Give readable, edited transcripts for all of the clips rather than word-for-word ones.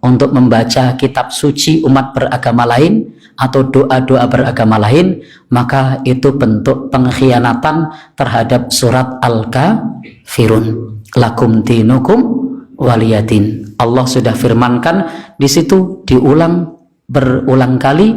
untuk membaca kitab suci umat beragama lain atau doa-doa beragama lain, maka itu bentuk pengkhianatan terhadap surat Al-Kafirun. Lakum dinukum waliyadin. Allah sudah firmankan di situ berulang kali,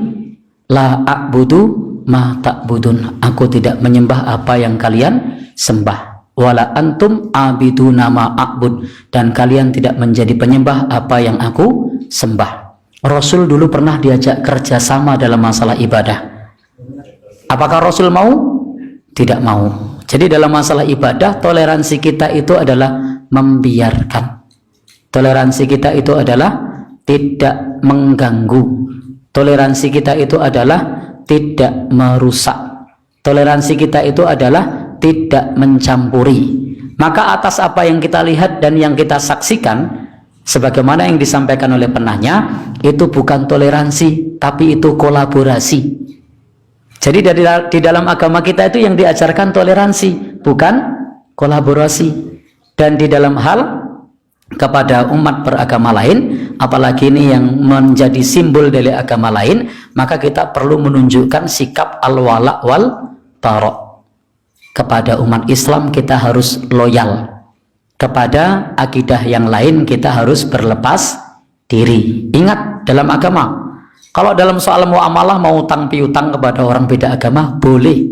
la a'budu ma ta'budun. Aku tidak menyembah apa yang kalian sembah. Wala antum abiduna ma a'bud, dan kalian tidak menjadi penyembah apa yang aku sembah. Rasul dulu pernah diajak kerjasama dalam masalah ibadah. Apakah Rasul mau? Tidak mau. Jadi dalam masalah ibadah, toleransi kita itu adalah membiarkan. Toleransi kita itu adalah tidak mengganggu. Toleransi kita itu adalah tidak merusak. Toleransi kita itu adalah tidak mencampuri. Maka atas apa yang kita lihat dan yang kita saksikan, sebagaimana yang disampaikan oleh penanya, itu bukan toleransi, tapi itu kolaborasi. Jadi di dalam agama kita itu yang diajarkan toleransi, bukan kolaborasi. Dan di dalam hal kepada umat beragama lain, apalagi ini yang menjadi simbol dari agama lain, maka kita perlu menunjukkan sikap al-wala wal bara'. Kepada umat Islam kita harus loyal, kepada akidah yang lain kita harus berlepas diri. Ingat, dalam agama, kalau dalam soal muamalah mau utang piutang kepada orang beda agama boleh,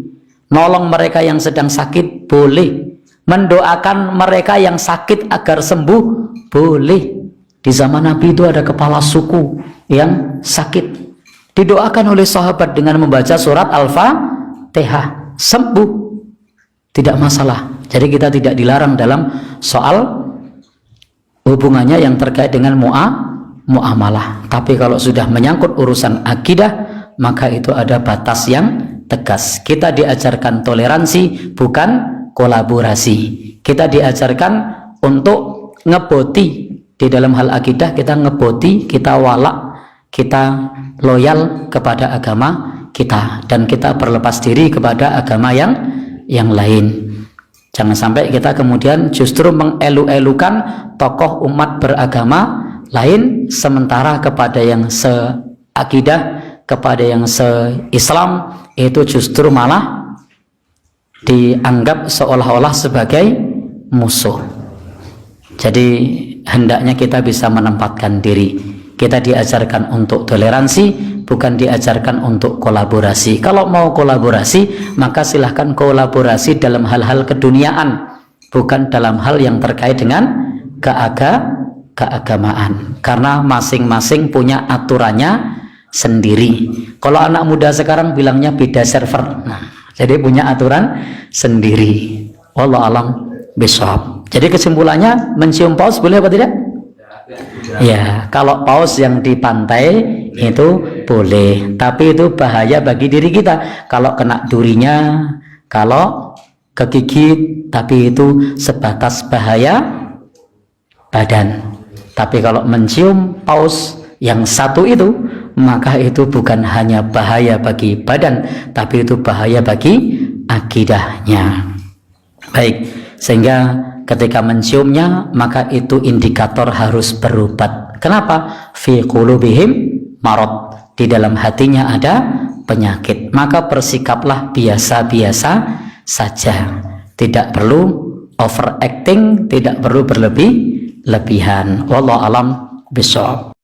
nolong mereka yang sedang sakit boleh, mendoakan mereka yang sakit agar sembuh boleh. Di zaman Nabi itu ada kepala suku yang sakit, didoakan oleh sahabat dengan membaca surat Al-Fatihah, sembuh, tidak masalah. Jadi kita tidak dilarang dalam soal hubungannya yang terkait dengan muamalah. Tapi kalau sudah menyangkut urusan akidah, maka itu ada batas yang tegas. Kita diajarkan toleransi, bukan kolaborasi. Kita diajarkan untuk ngeboti. Di dalam hal akidah kita ngeboti, kita wala, kita loyal kepada agama kita, dan kita berlepas diri kepada agama yang lain. Jangan sampai kita kemudian justru mengelu-elukan tokoh umat beragama lain, sementara kepada yang seakidah, kepada yang se-Islam itu justru malah dianggap seolah-olah sebagai musuh. Jadi hendaknya kita bisa menempatkan diri. Kita diajarkan untuk toleransi, bukan diajarkan untuk kolaborasi. Kalau mau kolaborasi, maka silahkan kolaborasi dalam hal-hal keduniaan, bukan dalam hal yang terkait dengan keagamaan. Karena masing-masing punya aturannya sendiri. Kalau anak muda sekarang bilangnya beda server. Nah, jadi punya aturan sendiri. Wallahu a'lam bishawab. Jadi kesimpulannya, mencium paus boleh apa tidak? Ya, kalau paus yang di pantai itu boleh, tapi itu bahaya bagi diri kita. Kalau kena durinya, kalau kegigit, tapi itu sebatas bahaya badan. Tapi kalau mencium paus yang satu itu, maka itu bukan hanya bahaya bagi badan, tapi itu bahaya bagi akidahnya. Baik, sehingga ketika menciumnya, maka itu indikator harus berobat. Kenapa? Fi qulubihim marad, di dalam hatinya ada penyakit. Maka bersikaplah biasa-biasa saja, tidak perlu overacting, tidak perlu berlebihan. Wallahu a'lam bishawab.